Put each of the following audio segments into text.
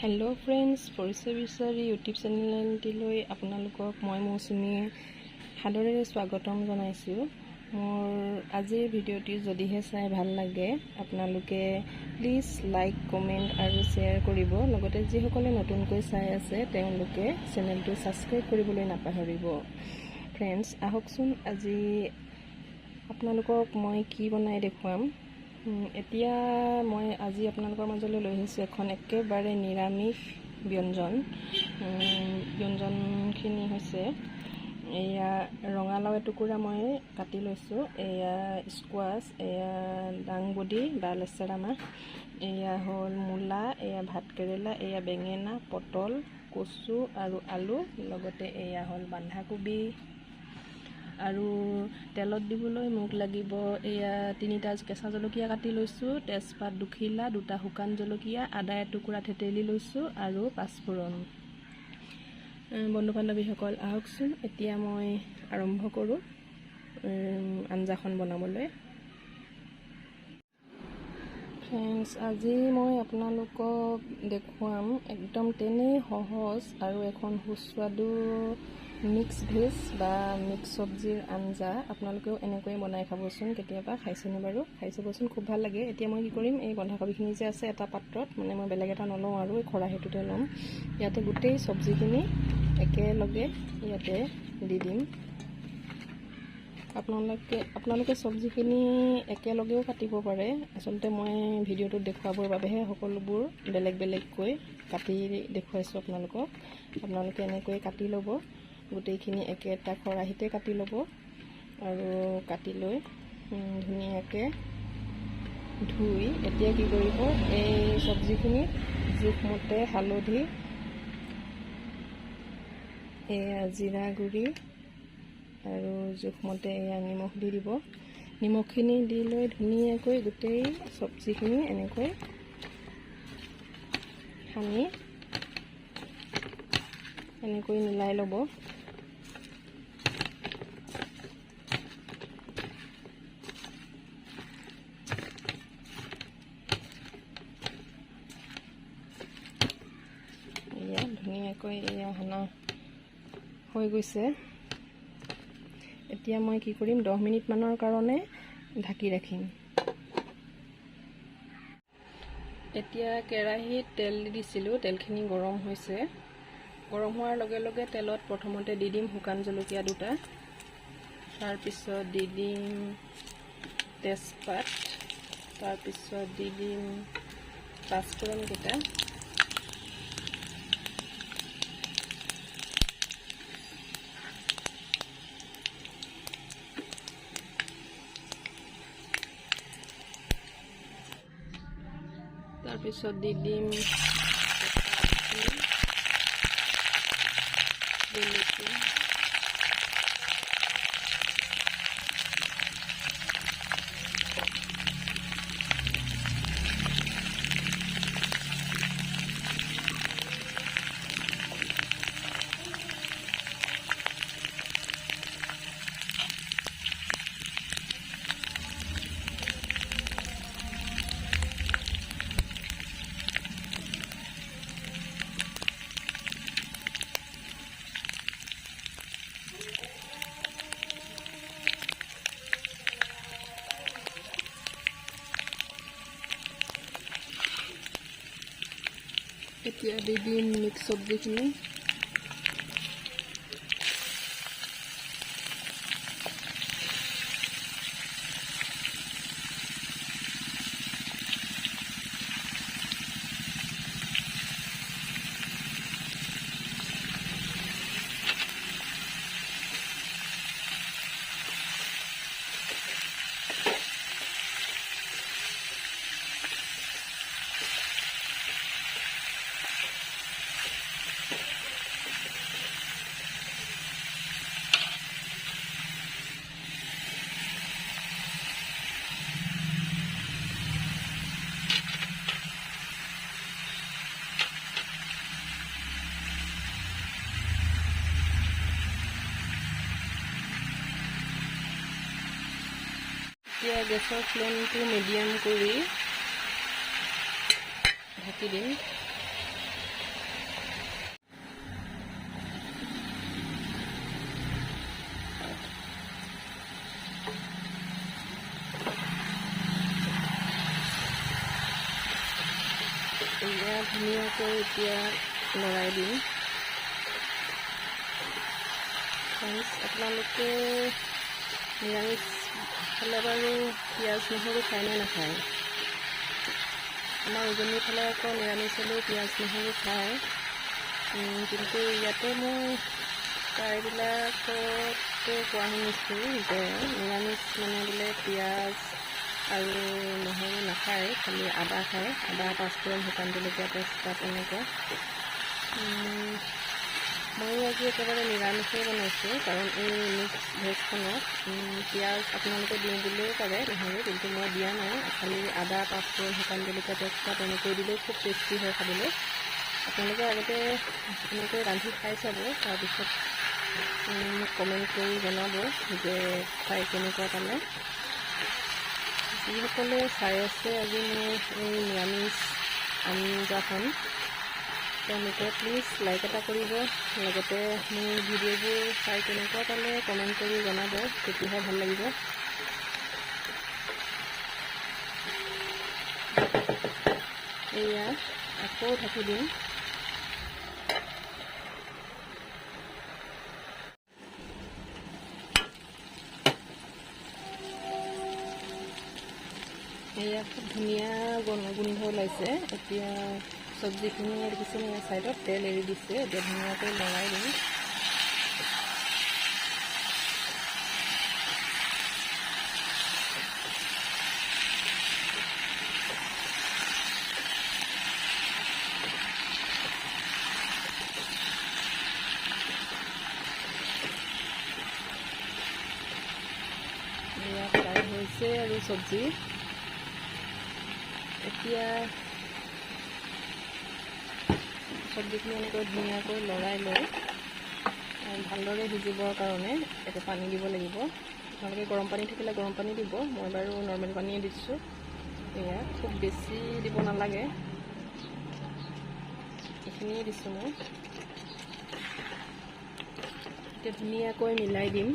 Hello friends परिचय विचारी YouTube चेनेलटिলৈ আপোনালোকক মই মৌচুমী হাদৰেৰে স্বাগতম জনাইছো। মোৰ আজিৰ ভিডিঅ'টি যদিহে চাই ভাল লাগে আপোনালোকে প্লিজ লাইক কমেন্ট আৰু শেয়াৰ কৰিব। লগতে যিসকলে নতুনকৈ চাই আছে তেওঁলোকে চেনেলটো সাবস্ক্ৰাইব কৰিবলৈ নাপাহৰিব। ফ্ৰেন্ডছ আহকচোন আজি আপোনালোকক মই কি বনাই দেখুৱাম। এতিয়া মই আজি আপোনালোকৰ মাজলৈ লৈ আহিছোঁ এখন একেবাৰে নিৰামিষ ব্যঞ্জনখিনি হৈছে এয়া ৰঙালাও এটুকুৰা মই কাটি লৈছোঁ, এয়া স্কোৱাছ, এয়া দাংবডি বা লেচেৰা মাহ, এয়া হ'ল মূলা, এয়া ভাতকেৰেলা, এয়া বেঙেনা, পটল, কচু আৰু আলু, লগতে এয়া হ'ল বন্ধাকবি। আৰু তেলত দিবলৈ মোক লাগিব এয়া 3টা কেঁচা জলকীয়া কাটি লৈছোঁ, তেজপাত দুখিলা, 2টা শুকান জলকীয়া, আদা এটুকুৰা থেতেলি লৈছোঁ আৰু পাঁচফোৰণ। বন্ধু বান্ধৱীসকল আহকচোন এতিয়া মই আৰম্ভ কৰোঁ আঞ্জাখন বনাবলৈ। ফ্ৰেন্ডছ আজি মই আপোনালোকক দেখুৱাম একদম তেনেই সহজ আৰু এখন সুস্বাদু মিক্স ভেজ বা মিক্স চব্জিৰ আঞ্জা। আপোনালোকেও এনেকৈ বনাই খাবচোন, কেতিয়াবা খাইছেনে বাৰু? খাই চাবচোন, খুব ভাল লাগে। এতিয়া মই কি কৰিম, এই বন্ধাকবিখিনি যে আছে এটা পাত্ৰত, মানে মই বেলেগ এটা নলওঁ আৰু এই খৰাহিটোতে ল'ম। ইয়াতে গোটেই চব্জিখিনি একেলগে ইয়াতে দি দিম। আপোনালোকে চব্জিখিনি একেলগেও কাটিব পাৰে। আচলতে মই ভিডিঅ'টোত দেখুৱাবৰ বাবেহে সকলোবোৰ বেলেগ বেলেগকৈ কাটি দেখুৱাইছোঁ আপোনালোকক। আপোনালোকে এনেকৈ কাটি ল'ব, গোটেইখিনি একেটা খৰাহিতে কাটি ল'ব আৰু কাটি লৈ ধুনীয়াকৈ ধুই এতিয়া কি কৰিব, এই চব্জিখিনি জোখমতে হালধি, এয়া জিৰা গুড়ি আৰু জোখমতে এয়া নিমখ দি দিব। নিমখখিনি দি লৈ ধুনীয়াকৈ গোটেই চব্জিখিনি এনেকৈ সানি এনেকৈ মিলাই ল'ব। এয়া ধুনীয়াকৈ এয়া সানা হৈ গৈছে। এতিয়া মই কি কৰিম, 10 মিনিটমানৰ কাৰণে ঢাকি ৰাখিম। এতিয়া কেৰাহীত তেল দি দিছিলোঁ, তেলখিনি গৰম হৈছে। গৰম হোৱাৰ লগে লগে তেলত প্ৰথমতে দি দিম শুকান জলকীয়া 2টা, তাৰপিছত দি দিম তেজপাত, তাৰপিছত দি দিম পাঁচফোৰণ কেইটা, তাৰপিছত দি দিম জলকীয়া, এতিয়া দি দিম মিক্স চব্জিখিনি। এতিয়া গেছৰ ফ্লেমটো মিডিয়াম কৰি ঢাকি দিম। ধুনীয়াকৈ এতিয়া লৰাই দিম। আপোনালোকে নিৰামিষ খালে বাৰু পিঁয়াজ নহৰু খায়নে নাখায়? আমাৰ উজনিৰ ফালে আকৌ নিৰামিষ হ'লেও পিঁয়াজ নহৰু খায়, কিন্তু ইয়াতে মই প্ৰায়বিলাকতে কোৱা শুনিছোঁ যে নিৰামিষ মানে বোলে পিঁয়াজ আৰু নহৰু নাখায়, খালি আদা খায়, আদা পাঁচফোৰণ শুকান জলকীয়া তেজপাত এনেকুৱা। ময়ো আজি একেবাৰে নিৰামিষেই বনাইছোঁ, কাৰণ এই মিক্স ভেজখনত পিঁয়াজ আপোনালোকে দিওঁ বুলিও পাৰে নহৰু, কিন্তু মই দিয়া নাই। খালি আদা পাঁচফোৰণ শুকান জলকীয়া তেজপাত এনেকৈ দিলেও খুব টেষ্টি হয় খাবলৈ। আপোনালোকে আগতে এনেকৈ ৰান্ধি খাই চাব, তাৰপিছত মোক কমেণ্ট কৰি জনাব যে খাই কেনেকুৱা পালে। যিসকলে চাই আছে আজি মোৰ এই নিৰামিষ আঞ্জাখন, তেওঁলোকে প্লিজ লাইক এটা কৰিব, লগতে মোৰ ভিডিঅ'বোৰ চাই কেনেকুৱা পালে কমেণ্ট কৰি জনাব, তেতিয়াহে ভাল লাগিব। এয়া আকৌ ঢাকি দিম। এয়া খুব ধুনীয়া গোন্ধ ওলাইছে। এতিয়া চব্জিখিনি দেখিছেনে, ছাইডত তেল এৰি দিছে। এতিয়া ধুনীয়াকৈ লৰাই দিম। এয়া ফ্ৰাই হৈছে আৰু চব্জি এতিয়া চব্জিখিনি এনেকৈ ধুনীয়াকৈ লৰাই লৈ ভালদৰে সিজিবৰ কাৰণে এটা পানী দিব লাগিব। আপোনালোকে গৰম পানী থাকিলে গৰম পানী দিব, মই বাৰু নৰ্মেল পানীয়ে দিছোঁ। এয়া খুব বেছি দিব নালাগে, এইখিনিয়ে দিছোঁ মই। এতিয়া ধুনীয়াকৈ মিলাই দিম।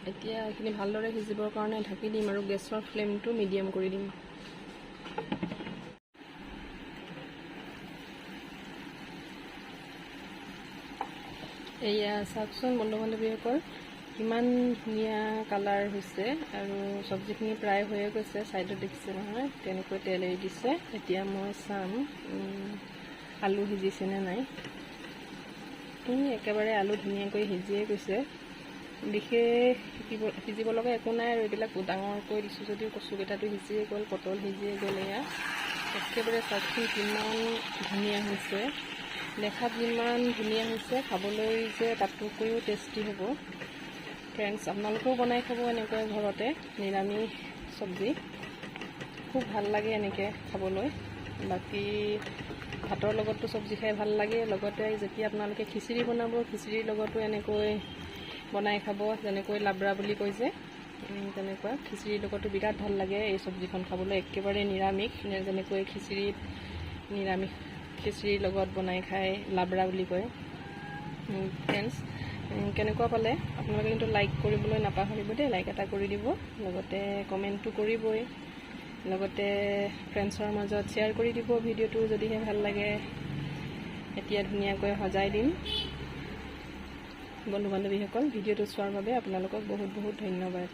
এতিয়া এইখিনি ভালদৰে সিজিবৰ কাৰণে ঢাকি দিম আৰু গেছৰ ফ্লেমটো মিডিয়াম কৰি দিম। এয়া চাওকচোন বন্ধু বান্ধৱীসকল, ইমান ধুনীয়া কালাৰ হৈছে আৰু চব্জিখিনি প্ৰায় হৈয়ে গৈছে। ছাইডত দেখিছে নহয়, তেনেকৈ তেল এৰি দিছে। এতিয়া মই চাম আলু সিজিছেনে নাই। একেবাৰে আলু ধুনীয়াকৈ সিজিয়ে গৈছে। বিশেষ সিজিব লগা একো নাই আৰু এইবিলাক ডাঙৰকৈ দিছোঁ যদিও কচুকেইটাটো সিজিয়ে গ'ল, পটল সিজিয়ে গ'ল। এয়া একেবাৰে চাওকচোন কিমান ধুনীয়া হৈছে, দেখাত যিমান ধুনীয়া হৈছে, খাবলৈ যে তাতকৈও টেষ্টি হ'ব। ফ্ৰেণ্ডছ, আপোনালোকেও বনাই খাব এনেকৈ ঘৰতে নিৰামিষ চব্জি, খুব ভাল লাগে এনেকৈ খাবলৈ। বাকী ভাতৰ লগতো চব্জি খাই ভাল লাগে। লগতে যেতিয়া আপোনালোকে খিচিৰি বনাব, খিচিৰিৰ লগতো এনেকৈ বনাই খাব, যেনেকৈ লাবৰা বুলি কয় যে, তেনেকুৱা খিচিৰিৰ লগতো বিৰাট ভাল লাগে এই চব্জিখন খাবলৈ। একেবাৰে নিৰামিষ, যেনেকৈ খিচিৰিত নিৰামিষ খিচিৰিৰ লগত বনাই খাই লাবৰা বুলি কয়। ফ্ৰেণ্ডছ, কেনেকুৱা পালে আপোনালোকে কিন্তু লাইক কৰিবলৈ নাপাহৰিব দেই, লাইক এটা কৰি দিব, লগতে কমেণ্টটো কৰিবই, লগতে ফ্ৰেণ্ডছৰ মাজত শ্বেয়াৰ কৰি দিব ভিডিঅ'টো যদিহে ভাল লাগে। এতিয়া ধুনীয়াকৈ সজাই দিম। বন্ধু বান্ধৱীসকল, ভিডিঅ'টো চোৱাৰ বাবে আপোনালোকক বহুত বহুত ধন্যবাদ।